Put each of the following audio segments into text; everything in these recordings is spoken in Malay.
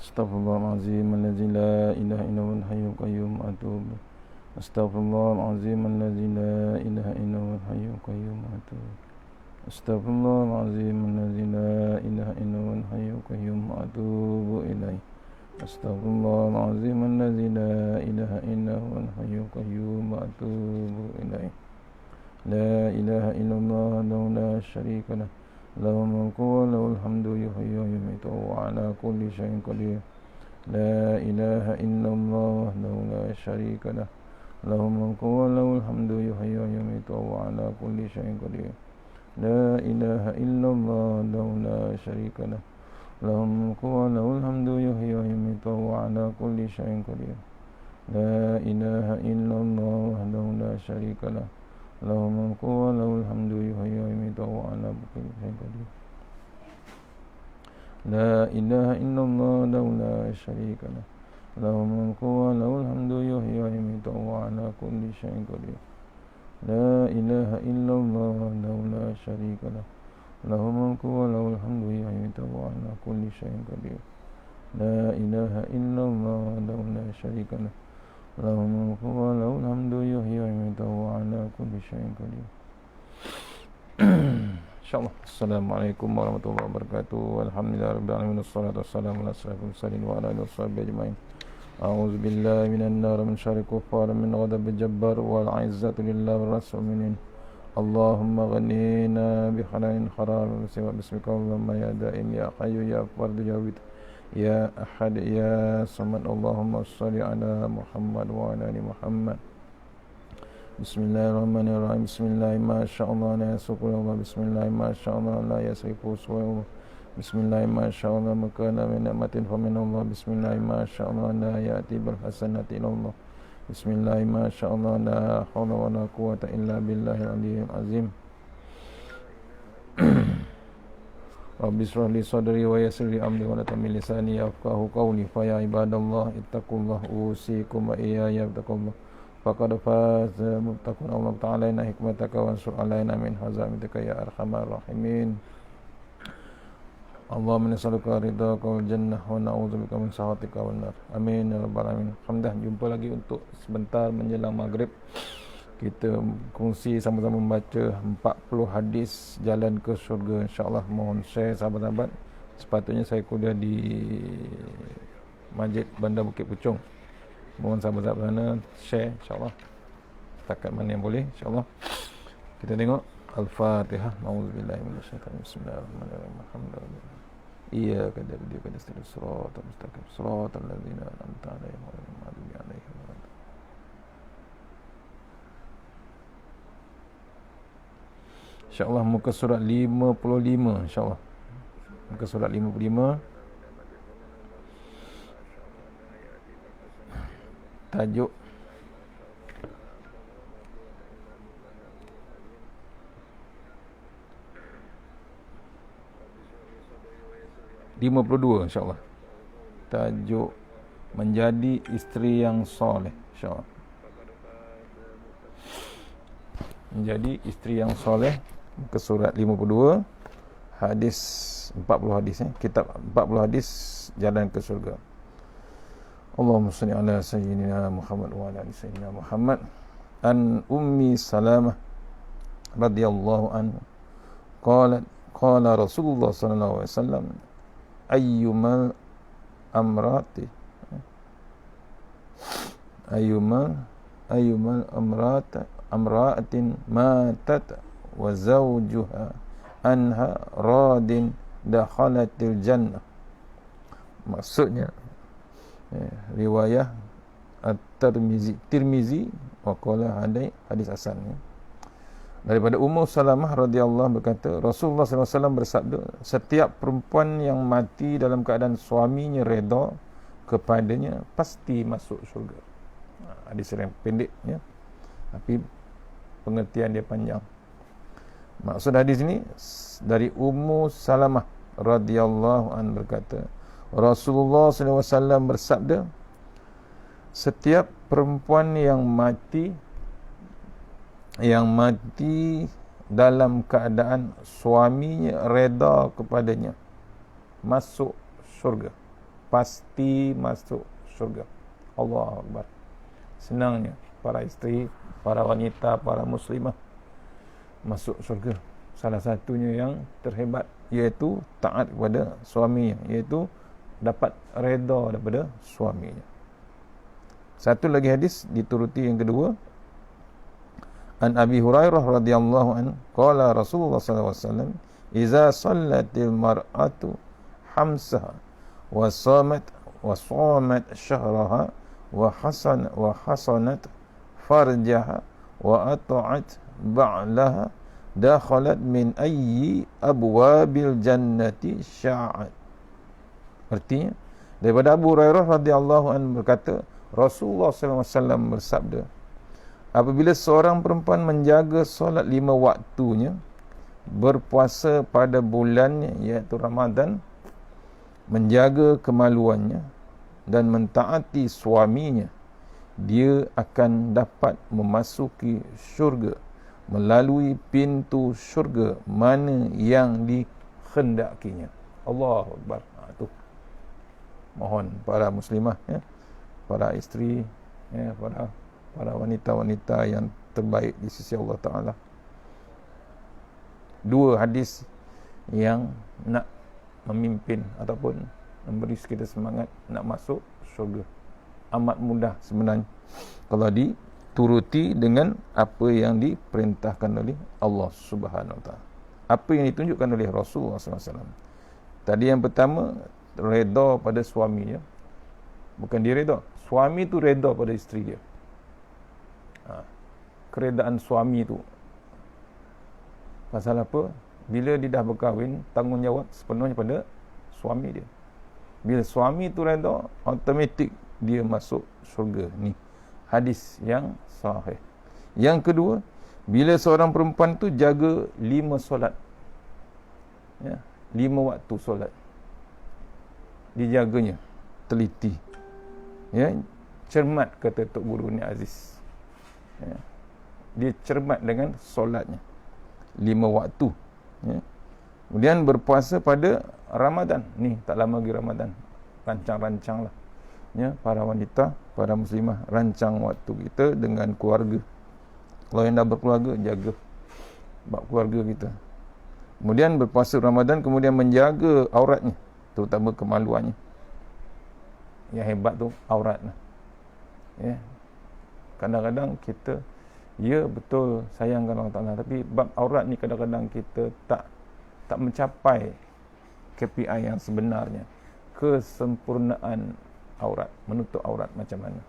Astaghfirullahalazim allazi la ilaha illallahul hayyul qayyum atuub. Astaghfirullahalazim allazi la ilaha illallahul hayyul qayyum atuub. Astaghfirullahalazim allazi la ilaha illallahul hayyul qayyum atuubu ilaih. Astaghfirullahalazim allazi la ilaha illallahul hayyul qayyum atuubu ilaih. La ilaha illallah wahdahu la syarika lah. Lahul mulku wa lahul hamdu yuhyi wa yumiitu wa ala kulli syai'in qadir. La ilaha illallah wahdahu la syarika lah. Lahul mulku wa lahul hamdu yuhyi wa yumiitu wa ala kulli syai'in qadir. La ilaha illallah wahdahu la syarika lah. Lahul mulku wa lahul hamdu yuhyi wa yumiitu wa ala kulli syai'in qadir. La ilaha illallah wahdahu la syarika lah. Lahul mulku wa lahul hamdu yuhyi wa yumiitu wa ala kulli syai'in qadir. La ilaha illallah wahdahu la syarika lah. Lahul mulku wa lahul hamdu yuhyi wa yumiitu wa ala kulli syai'in qadir. La ilaha illallah wahdahu la syarika lah. Lahul mulku wa lahul hamdu yuhyi wa yumiitu wa ala kulli syai'in qadir. La ilaha illallah wahdahu la syarika lah. Lahul mulku wa lahul hamdu yuhyi wa yumiitu wa ala kulli syai'in qadir. InsyaAllah. Assalamualaikum warahmatullahi wabarakatuh. Alhamdulillahirabbil alamin. Wassalatu wassalamu ala asyrafil mursalin wa ala alihi washabbihi ajmain. A'udzu billahi minan nar min syarri kuffar min ghadabil jabbar wal 'izzatu lillahi war rasul minin. Allahumma ghanina bi halain haram wa bismika Allahumma ya daim ya hayyu ya fardu ya wid ya ahad ya samad. Allahumma shalli ala Muhammad wa ala ali Muhammad. Bismillahirrahmanirrahim. Bismillah masyaallah la yasuqu Allah. Bismillah masyaallah la yasifu suwa. Bismillah masyaallah makana min ni'matin fa min Allah. Bismillah masyaallah la ya'ti bil hasanati illallah. Bismillah masyaallah la haula wa la quwwata illa billahil aliyyil azim. Rabbi shrah li sadri wa yassir li amri wa la tamil lisani yafqahu qawli. Fa ya ibadallah ittaqullaha usikum wa iyaya bittaqullah. Faqad faza muttaqun. Allah ta'ala inna hikmataka wa ansur alaina min hazamitika ya arhamar rahimin. Allahumma nas'aluka ridhaka wal jannah wa na'udzubika min sakhatika wan nar. Amin ya rabbal alamin. Alhamdulillah, jumpa lagi untuk sebentar menjelang maghrib. Kita kongsi sama-sama membaca 40 hadis jalan ke syurga. InsyaAllah mohon share sahabat-sahabat. Sepatutnya saya kuliah di Masjid Bandar Bukit Puchong. Mohon sahabat-sahabat sana share insyaAllah. Setakat mana yang boleh insyaAllah. Kita tengok Al-Fatihah. A'udzubillahi minasyaitanir rajim. Bismillahirrahmanirrahim. Alhamdulillah. Iyyaka na'budu wa iyyaka nasta'in. Shiratal mustaqim. Shiratal ladzina an'amta 'alaihim ghairil maghdubi 'alaihim waladdallin. InsyaAllah muka surat 55 insyaAllah. Muka surat 55. Tajuk (52) insyaAllah. Tajuk menjadi isteri yang soleh insyaAllah. Menjadi isteri yang soleh. Muka surat 52. Hadis 40 hadis kitab 40 hadis jalan ke surga. Allahumma salli ala sayyidina Muhammad wa ala ali sayyidina Muhammad. An Ummi Salamah radhiyallahu anha qalat qala Rasulullah sallallahu alaihi wasallam ayyumal amrati ayyumal amra'atin matat wa zawjuha anha radin dakhalatil jannah. Maksudnya riwayah At-Tirmizi wa qala hadis hasan. Daripada Ummu Salamah radhiyallahu berkata, Rasulullah SAW bersabda, setiap perempuan yang mati dalam keadaan suaminya redha kepadanya pasti masuk syurga. Hadis yang pendek ya, tapi pengertian dia panjang. Maksud hadis ini dari Ummu Salamah radhiyallahu an berkata, Rasulullah SAW bersabda, setiap perempuan yang mati dalam keadaan suaminya redha kepadanya masuk syurga. pasti masuk syurga. Allahu Akbar. Senangnya para isteri, para wanita, para muslimah masuk syurga. Salah satunya yang terhebat iaitu taat kepada suaminya, iaitu dapat redha daripada suaminya. Satu lagi hadis dituruti yang kedua. An Abi Hurairah radhiyallahu an qala Rasulullah sallallahu alaihi wasallam iza sallatil mar'atu hamsaha wa samat syahraha wa hasanat farjaha wa ata'at ba'laha dakhalat min ayyi abwabil jannati sya'at. Artinya daripada Abu Hurairah radhiyallahu anhu berkata, Rasulullah sallallahu alaihi wasallam bersabda, apabila seorang perempuan menjaga solat 5 waktunya, berpuasa pada bulannya iaitu Ramadan, menjaga kemaluannya dan mentaati suaminya, dia akan dapat memasuki syurga melalui pintu syurga mana yang dikhendakinya. Allahu Akbar. Tu mohon para muslimah, ya, para isteri, ya, para wanita-wanita yang terbaik di sisi Allah Ta'ala. Dua hadis yang nak memimpin ataupun memberi kita semangat nak masuk syurga. Amat mudah sebenarnya kalau dituruti dengan apa yang diperintahkan oleh Allah Subhanahu Wa Ta'ala, apa yang ditunjukkan oleh Rasulullah SAW. Tadi yang pertama, redha pada suaminya. Bukan dia redha, suami tu redha pada isteri dia. Keredaan suami tu pasal apa? Bila dia dah berkahwin, tanggungjawab sepenuhnya pada suami dia. Bila suami tu redha, automatik dia masuk syurga. Ni hadis yang sahih. Yang kedua, bila seorang perempuan tu jaga 5 solat, ya, 5 waktu solat, dijaganya teliti, ya, cermat, kata Tok Guru ni Aziz, ya, dia cermat dengan solatnya 5 waktu, ya. Kemudian berpuasa pada Ramadan. Ni tak lama lagi Ramadan, rancang-rancang lah, ya, para wanita, para muslimah, rancang waktu kita dengan keluarga. Kalau yang dah berkeluarga, jaga bab keluarga kita. Kemudian berpuasa Ramadan, kemudian menjaga auratnya, terutama kemaluannya. Yang hebat tu aurat lah, ya. Kadang-kadang kita, ya betul sayangkan Allah Ta'ala, tapi bab aurat ni kadang-kadang kita tak mencapai KPI yang sebenarnya. Kesempurnaan aurat, menutup aurat macam mana,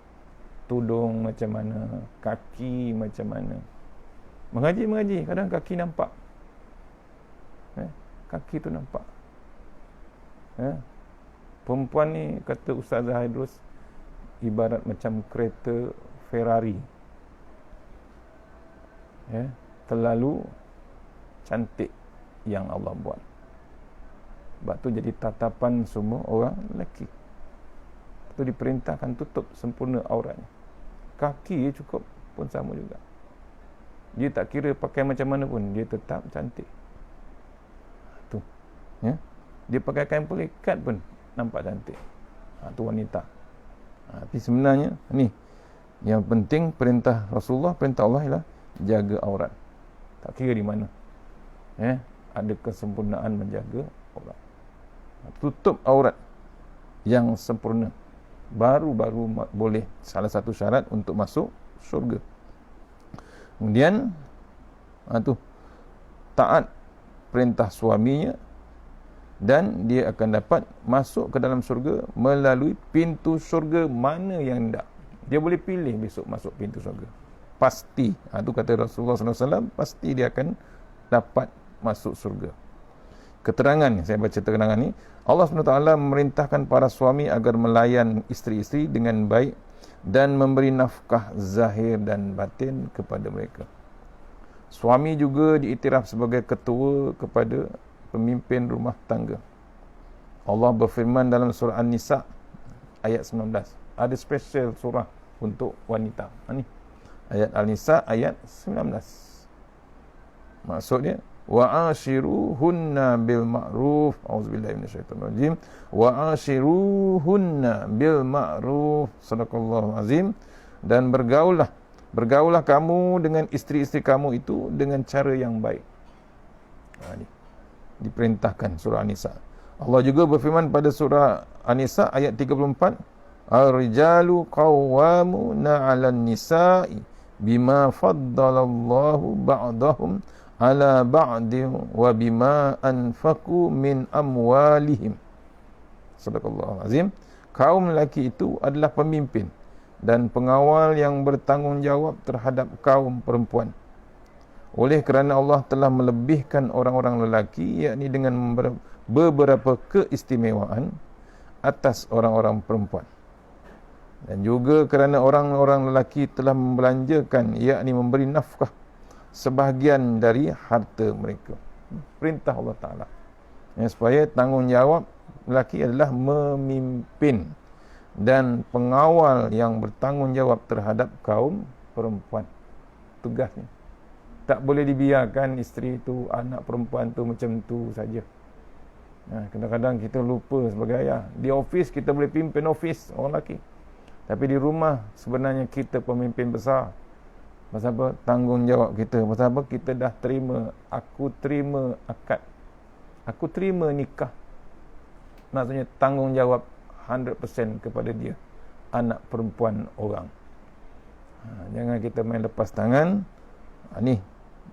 tudung macam mana, kaki macam mana. Mengaji kadang kaki nampak, kaki tu nampak, perempuan ni, kata Ustazah Haidrus, ibarat macam kereta Ferrari, terlalu cantik yang Allah buat. Sebab tu jadi tatapan semua orang lelaki. Tu diperintahkan tutup sempurna auratnya. Kaki cukup pun sama juga. Dia tak kira pakai macam mana pun, dia tetap cantik. Tu, ya. Dia pakai kain pelikat pun nampak cantik. Tu wanita. Tapi sebenarnya ni yang penting, perintah Rasulullah, perintah Allah ialah jaga aurat. Tak kira di mana, ada kesempurnaan menjaga aurat. Tutup aurat yang sempurna, baru boleh, salah satu syarat untuk masuk syurga. Kemudian taat perintah suaminya, dan dia akan dapat masuk ke dalam syurga melalui pintu syurga mana yang hendak. Dia boleh pilih besok masuk pintu syurga, pasti. Itu kata Rasulullah SAW, pasti dia akan dapat masuk syurga. Keterangan, saya baca keterangan ni, Allah SWT memerintahkan para suami agar melayan isteri-isteri dengan baik dan memberi nafkah zahir dan batin kepada mereka. Suami juga diiktiraf sebagai ketua kepada pemimpin rumah tangga. Allah berfirman dalam surah An-Nisa ayat 19. Ada special surah untuk wanita. Ni ayat Al-Nisa ayat 19. Maksudnya wa ashiruhunna bil ma'ruf. Auzubillahi minasyaitonir rajim. Wa ashiruhunna bil ma'ruf. Sadaqallahu azim. Dan bergaullah kamu dengan isteri-isteri kamu itu dengan cara yang baik. Ini diperintahkan surah An-Nisa. Allah juga berfirman pada surah An-Nisa ayat 34, Ar-rijalu qawwamuna 'alan nisa'i bima faddalallahu ba'dahum 'ala ba'din wa bima anfaqu min amwalihim. Sadaqallahu azim. Kaum lelaki itu adalah pemimpin dan pengawal yang bertanggungjawab terhadap kaum perempuan. Oleh kerana Allah telah melebihkan orang-orang lelaki, yakni dengan beberapa keistimewaan atas orang-orang perempuan. Dan juga kerana orang-orang lelaki telah membelanjakan, yakni memberi nafkah sebahagian dari harta mereka. Perintah Allah Ta'ala. Supaya tanggungjawab lelaki adalah memimpin dan pengawal yang bertanggungjawab terhadap kaum perempuan. Tugasnya. Tak boleh dibiarkan isteri tu, anak perempuan tu macam tu saja. Kadang-kadang kita lupa sebagai ayah. Di ofis kita boleh pimpin ofis orang lelaki. Tapi di rumah sebenarnya kita pemimpin besar. Pasal apa? Tanggungjawab kita. Pasal apa? Kita dah terima. Aku terima akad. Aku terima nikah. Maksudnya tanggungjawab 100% kepada dia. Anak perempuan orang. Jangan kita main lepas tangan. Ni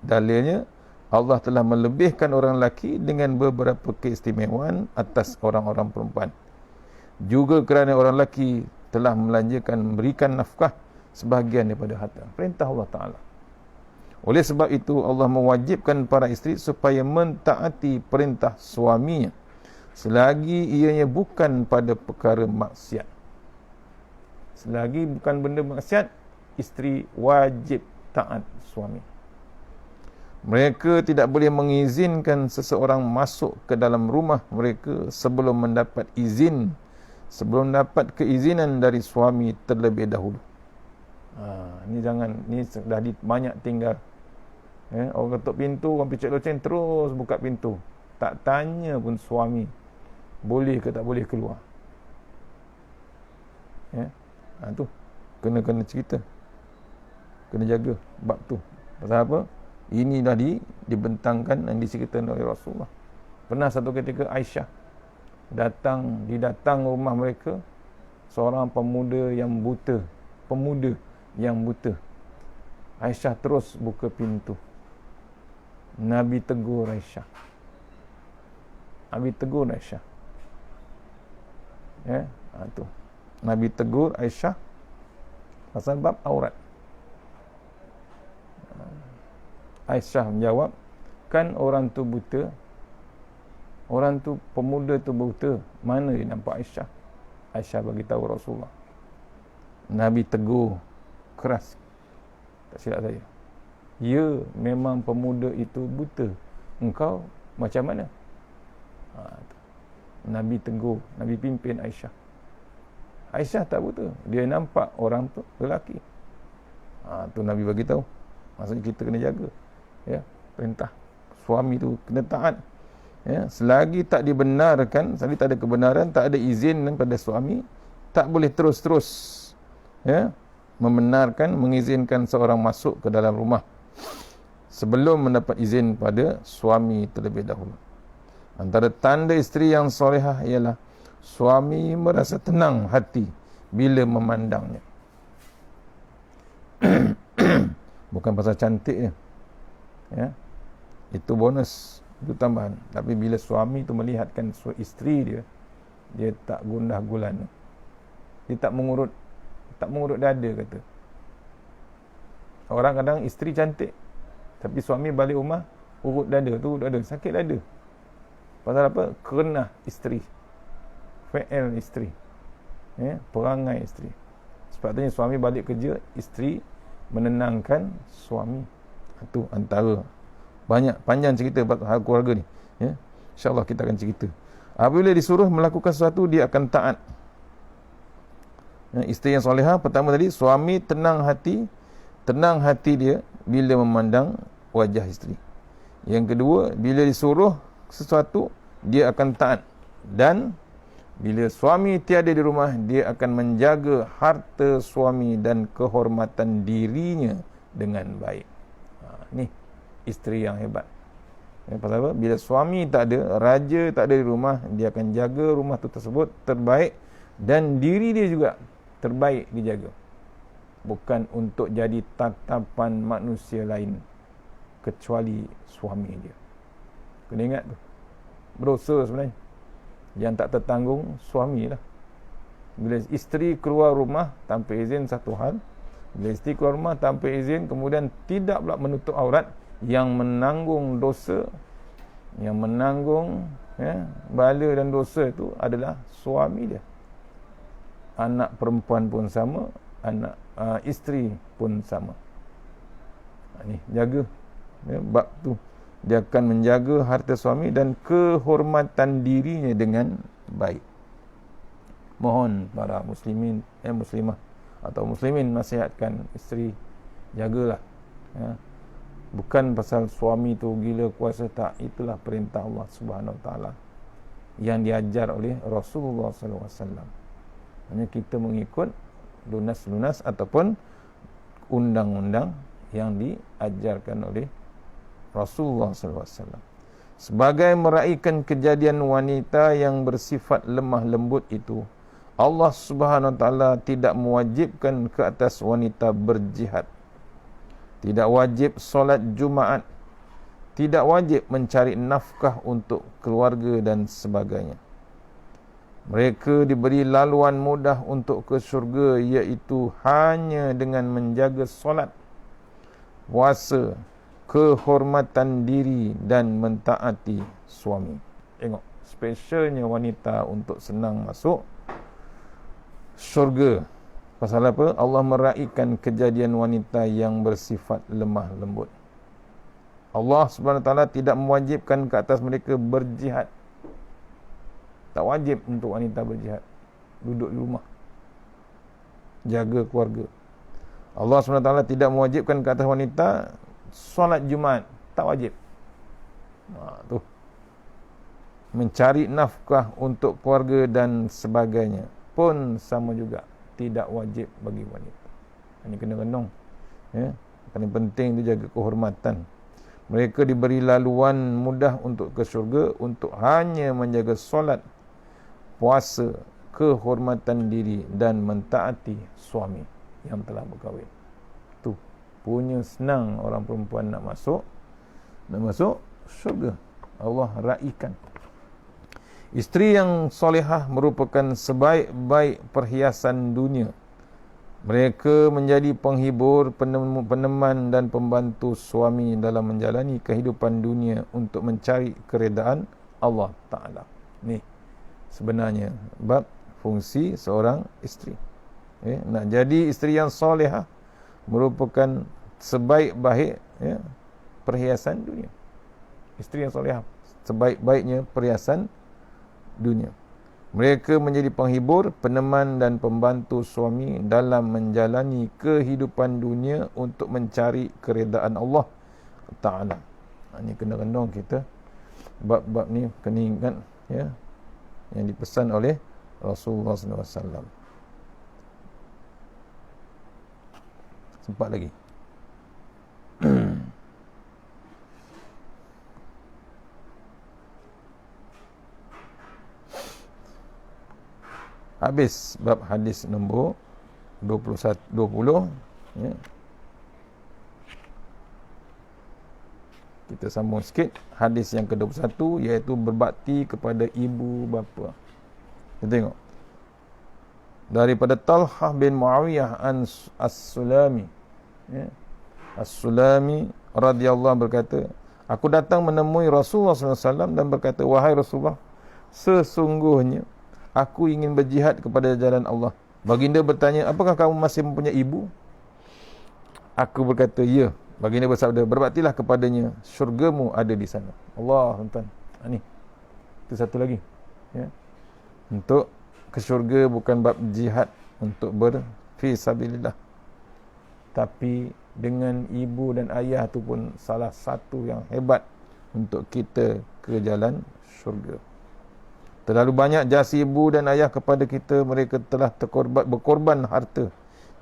dalilnya, Allah telah melebihkan orang lelaki dengan beberapa keistimewaan atas orang-orang perempuan. Juga kerana orang lelaki telah memberikan nafkah sebahagian daripada harta. Perintah Allah Ta'ala. Oleh sebab itu, Allah mewajibkan para isteri supaya mentaati perintah suaminya selagi ianya bukan pada perkara maksiat. Selagi bukan benda maksiat, isteri wajib taat suami. Mereka tidak boleh mengizinkan seseorang masuk ke dalam rumah mereka sebelum mendapat keizinan dari suami terlebih dahulu. Ni jangan, ni dah banyak tinggal. Orang ketuk pintu, orang picit loceng, terus buka pintu. Tak tanya pun suami, boleh ke tak boleh keluar. Tu kena cerita, kena jaga bab tu. Pasal apa? Ini dah dibentangkan dan diceritakan oleh Rasulullah. Pernah satu ketika Aisyah didatang rumah mereka seorang pemuda yang buta. Aisyah terus buka pintu. Nabi tegur Aisyah. Tu. Nabi tegur Aisyah pasal bab aurat. Aisyah menjawab, kan orang tu buta, pemuda tu buta, mana dia nampak Aisyah? Aisyah bagi tahu Rasulullah. Nabi tegur keras, tak silap saya, ya, memang pemuda itu buta, engkau macam mana? Nabi tegur, Nabi pimpin Aisyah. Aisyah tak buta, dia nampak orang tu lelaki. Tu Nabi bagi tahu. Maksudnya kita kena jaga. Perintah suami tu kena taat. Selagi tak dibenarkan, selagi tak ada kebenaran, tak ada izin daripada suami, tak boleh terus-terus mengizinkan seorang masuk ke dalam rumah sebelum mendapat izin pada suami terlebih dahulu. Antara tanda isteri yang solehah ialah suami merasa tenang hati bila memandangnya. Bukan pasal cantiknya, itu bonus, itu tambahan. Tapi bila suami tu melihatkan isteri dia tak gundah gulana, dia tak mengurut dada kata. Orang kadang isteri cantik tapi suami balik rumah urut dada, sakit dada. Pasal apa? Kerenah isteri, fi'il isteri, perangai isteri. Sebabnya suami balik kerja, isteri menenangkan suami. Itu antara banyak panjang cerita hal keluarga ni, InsyaAllah kita akan cerita. Apabila disuruh melakukan sesuatu, dia akan taat. Isteri yang solehah, pertama tadi, suami tenang hati dia bila memandang wajah isteri. Yang kedua, bila disuruh sesuatu, dia akan taat. Dan bila suami tiada di rumah, dia akan menjaga harta suami dan kehormatan dirinya dengan baik. Ni isteri yang hebat. Pasal apa? Bila suami tak ada, raja tak ada di rumah, dia akan jaga rumah tu tersebut terbaik, dan diri dia juga terbaik dijaga. Bukan untuk jadi tatapan manusia lain kecuali suami dia. Kena ingat tu. Berdosa sebenarnya. Yang tak tertanggung suami lah. Bila isteri keluar rumah tanpa izin satu hal, bila isteri keluar rumah tanpa izin kemudian tidak pula menutup aurat, yang menanggung dosa, yang menanggung bala dan dosa itu adalah suami dia. Anak perempuan pun sama, anak isteri pun sama. Ni jaga bab tu. Dia akan menjaga harta suami dan kehormatan dirinya dengan baik. Mohon para muslimin, muslimah atau muslimin nasihatkan isteri, jagalah. Bukan pasal suami tu gila kuasa, tak. Itulah perintah Allah Subhanahu Wa Taala yang diajar oleh Rasulullah sallallahu alaihi wasallam. Hanya kita mengikut lunas-lunas ataupun undang-undang yang diajarkan oleh Rasulullah sallallahu alaihi wasallam. Sebagai meraihkan kejadian wanita yang bersifat lemah lembut itu, Allah Subhanahu Wa Taala tidak mewajibkan ke atas wanita berjihad, tidak wajib solat Jumaat, tidak wajib mencari nafkah untuk keluarga dan sebagainya. Mereka diberi laluan mudah untuk ke syurga, iaitu hanya dengan menjaga solat, puasa, kehormatan diri dan mentaati suami. Tengok, specialnya wanita untuk senang masuk syurga. Pasal apa? Allah meraihkan kejadian wanita yang bersifat lemah lembut. Allah Subhanahu Wa Taala tidak mewajibkan ke atas mereka berjihad. Tak wajib untuk wanita berjihad. Duduk di rumah, jaga keluarga. Allah SWT tidak mewajibkan ke atas wanita solat Jumaat. Tak wajib. Tu. Mencari nafkah untuk keluarga dan sebagainya pun sama juga, tidak wajib bagi wanita. Hanya kena renung. Paling penting dia jaga kehormatan. Mereka diberi laluan mudah untuk ke syurga, untuk hanya menjaga solat, puasa, kehormatan diri dan mentaati suami yang telah berkahwin. Tu punya senang orang perempuan nak masuk syurga. Allah raihkan. Isteri yang solehah merupakan sebaik-baik perhiasan dunia. Mereka menjadi penghibur, peneman dan pembantu suami dalam menjalani kehidupan dunia untuk mencari keredaan Allah Ta'ala. Ni sebenarnya bab fungsi seorang isteri. Nak jadi isteri yang solehah merupakan sebaik-baik perhiasan dunia. Isteri yang solehah, sebaik-baiknya perhiasan dunia. Mereka menjadi penghibur, peneman dan pembantu suami dalam menjalani kehidupan dunia untuk mencari keredaan Allah Ta'ala. Ini kena renung kita. Bab-bab ni kena ingat yang dipesan oleh Rasulullah SAW. Sempat lagi. Habis bab hadis nombor 20. Kita sambung sikit hadis yang ke-21, iaitu berbakti kepada ibu bapa. Kita tengok. Daripada Talhah bin Muawiyah As-Sulami. As-Sulami radhiyallahu berkata, aku datang menemui Rasulullah SAW dan berkata, wahai Rasulullah, sesungguhnya aku ingin berjihad kepada jalan Allah. Baginda bertanya, apakah kamu masih mempunyai ibu? Aku berkata, ya. Baginda bersabda, berbaktilah kepadanya, syurgamu ada di sana. Allah, tuan-tuan. Ni. Itu satu lagi. Untuk ke syurga bukan bab jihad untuk berfisabilillah. Tapi dengan ibu dan ayah tu pun salah satu yang hebat untuk kita ke jalan syurga. Terlalu banyak jasa ibu dan ayah kepada kita. Mereka telah berkorban harta,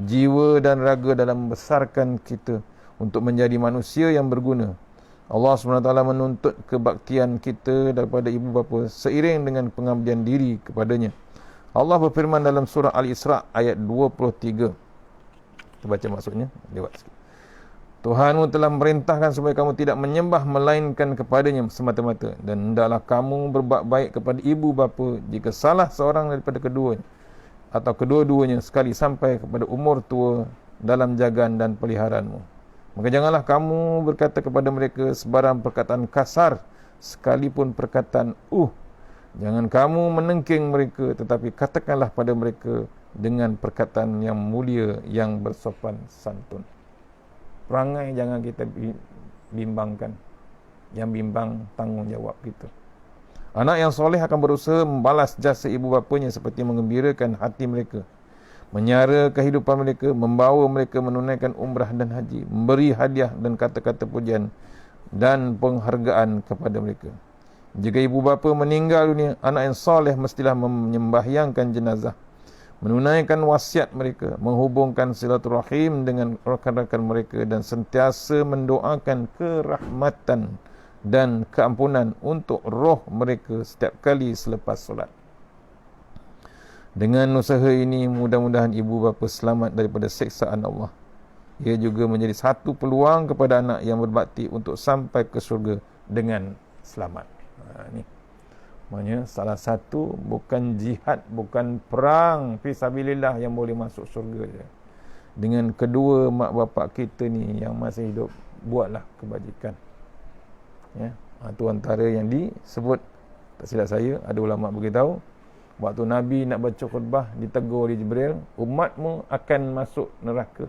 jiwa dan raga dalam membesarkan kita untuk menjadi manusia yang berguna. Allah SWT menuntut kebaktian kita daripada ibu bapa seiring dengan pengabdian diri kepadanya. Allah berfirman dalam surah Al-Isra ayat 23. Kita baca maksudnya, lewat sikit. Tuhanmu telah memerintahkan supaya kamu tidak menyembah melainkan kepadanya semata-mata, dan hendaklah kamu berbuat baik kepada ibu bapa jika salah seorang daripada keduanya atau kedua-duanya sekali sampai kepada umur tua dalam jagaan dan peliharaanmu. Maka janganlah kamu berkata kepada mereka sebarang perkataan kasar, sekalipun perkataan Jangan kamu menengking mereka, tetapi katakanlah pada mereka dengan perkataan yang mulia, yang bersopan santun. Perangai jangan kita bimbangkan. Yang bimbang tanggungjawab kita. Anak yang soleh akan berusaha membalas jasa ibu bapanya seperti menggembirakan hati mereka, menyara kehidupan mereka, membawa mereka menunaikan umrah dan haji, memberi hadiah dan kata-kata pujian dan penghargaan kepada mereka. Jika ibu bapa meninggal dunia, anak yang soleh mestilah menyembahyangkan jenazah, menunaikan wasiat mereka, menghubungkan silaturahim dengan rakan-rakan mereka, dan sentiasa mendoakan kerahmatan dan keampunan untuk roh mereka setiap kali selepas solat. Dengan usaha ini, mudah-mudahan ibu bapa selamat daripada siksaan Allah. Ia juga menjadi satu peluang kepada anak yang berbakti untuk sampai ke syurga dengan selamat. Ni maknanya salah satu bukan jihad, bukan perang fisabilillah yang boleh masuk syurga je. Dengan kedua mak bapak kita ni yang masih hidup, buatlah kebajikan. Ya, itu antara yang disebut, tak silap saya, ada ulama beritahu, waktu Nabi nak baca khutbah, ditegur oleh Jibril, umatmu akan masuk neraka.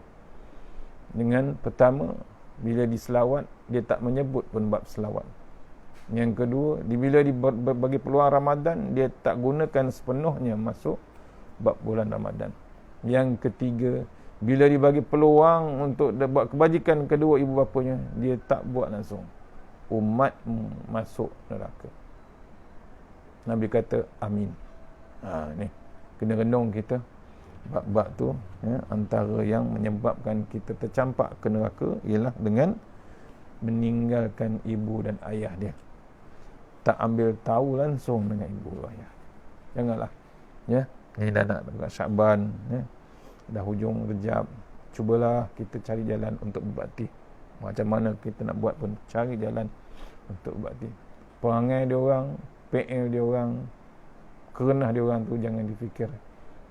Dengan pertama, bila diselawat, dia tak menyebut pun bab selawat. Yang kedua, bila bagi peluang Ramadan, dia tak gunakan sepenuhnya masuk bab bulan Ramadan. Yang ketiga, bila dibagi peluang untuk buat kebajikan kedua ibu bapanya, dia tak buat langsung. Umatmu masuk neraka. Nabi kata amin. Ni kena renung kita bab-bab tu, ya, antara yang menyebabkan kita tercampak ke neraka ialah dengan meninggalkan ibu dan ayah dia. Tak ambil tahu langsung dengan ibu ayah. Janganlah. Ya, ini dah nak dekat Syaban, ya. Dah hujung Rejab. Cubalah kita cari jalan untuk berbakti. Macam mana kita nak buat pun, cari jalan untuk berbakti. Perangai dia orang, PL dia orang, kerenah dia orang tu jangan difikir.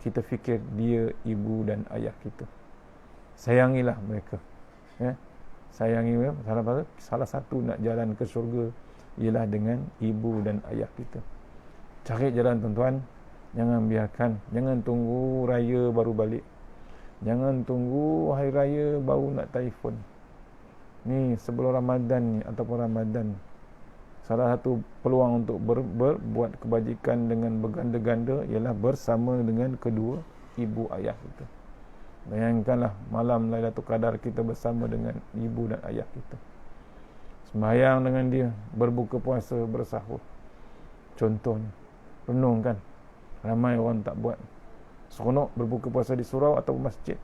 Kita fikir dia ibu dan ayah kita. Sayangilah mereka. Ya. Sayangi mereka. Salah satu nak jalan ke syurga ialah dengan ibu dan ayah kita. Cari jalan tuan-tuan. Jangan tunggu raya baru balik. Jangan tunggu hari raya baru nak telefon. Ni sebelum Ramadan ni ataupun Ramadan, salah satu peluang untuk berbuat kebajikan dengan berganda-ganda ialah bersama dengan kedua ibu ayah kita. Bayangkanlah malam Lailatul Qadar kita bersama dengan ibu dan ayah kita. Sembahyang dengan dia, berbuka puasa, bersahur. Contohnya, renungkan. Ramai orang tak buat. Seronok berbuka puasa di surau atau masjid,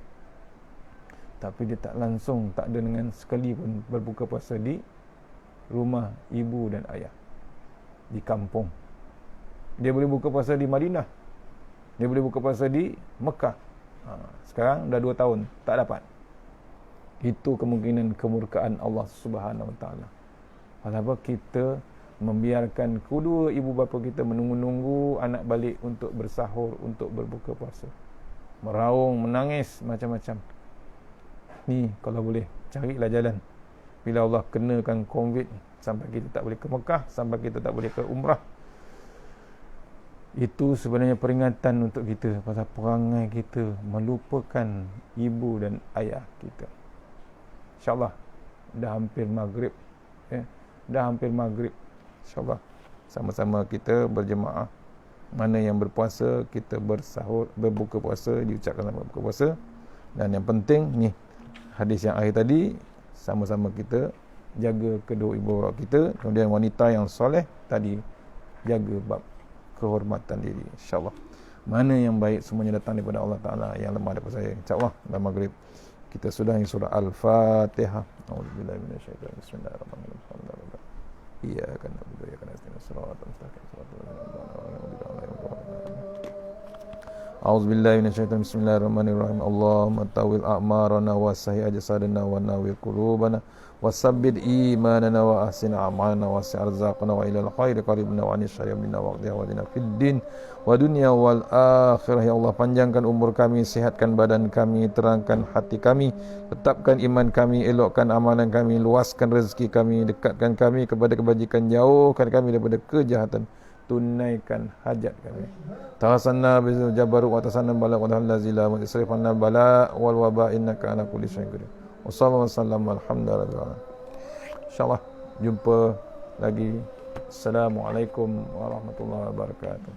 tapi dia tak langsung, tak ada dengan sekali pun berbuka puasa di rumah ibu dan ayah, di kampung. Dia boleh buka puasa di Madinah, dia boleh buka puasa di Mekah. Sekarang dah 2 tahun tak dapat. Itu kemungkinan kemurkaan Allah Subhanahu Wa Taala. Kenapa kita membiarkan kedua ibu bapa kita menunggu-nunggu anak balik untuk bersahur, untuk berbuka puasa, meraung, menangis macam-macam. Ni kalau boleh carilah jalan. Bila Allah kenakan COVID sampai kita tak boleh ke Mekah, sampai kita tak boleh ke umrah, itu sebenarnya peringatan untuk kita pasal perangai kita melupakan ibu dan ayah kita. InsyaAllah dah hampir maghrib, ya. Dah hampir maghrib. InsyaAllah sama-sama kita berjemaah. Mana yang berpuasa, kita bersahur, berbuka puasa, diucapkan sama berbuka puasa. Dan yang penting ni, hadis yang akhir tadi, sama-sama kita jaga kedua ibu bapa kita. Kemudian wanita yang soleh tadi, jaga bab kehormatan diri, insyaAllah. Mana yang baik semuanya datang daripada Allah Ta'ala, yang lemah daripada saya, insyaAllah. Dalam maghrib kita sudahi surah Al-Fatihah. A'udzubillahi minasyaitanir rajim. Bismillahirrahmanirrahim. Iyyaka na'budu wa iyyaka nasta'in. Shiratal mustaqim. Shiratal ladzina an'amta 'alaihim. A'udzubillahi minasyaitanir rajim. Bismillahirrahmanirrahim. Allahumma tawil a'marana wa sahih ajsadana wa nawwir qulubana wa sabbit imanana wa ahsin a'malana wa si' arzaqana wa ilal khairi qaribna wa anis syarri minna wa qdiya wa dina fid din wa dunya wal akhirah. Ya Allah, panjangkan umur kami, sihatkan badan kami, terangkan hati kami, tetapkan iman kami, elokkan amalan kami, luaskan rezeki kami, dekatkan kami kepada kebajikan, jauhkan kami daripada kejahatan, tunaikan hajat kami. Tahasanna bizul jabarut wa tasanna bala wa tahallazila wa isrifanna bala wal waba innaka ala kulli syai'in qadir. Wassalamualaikum warahmatullahi wabarakatuh. InsyaAllah jumpa lagi. Assalamualaikum warahmatullahi wabarakatuh.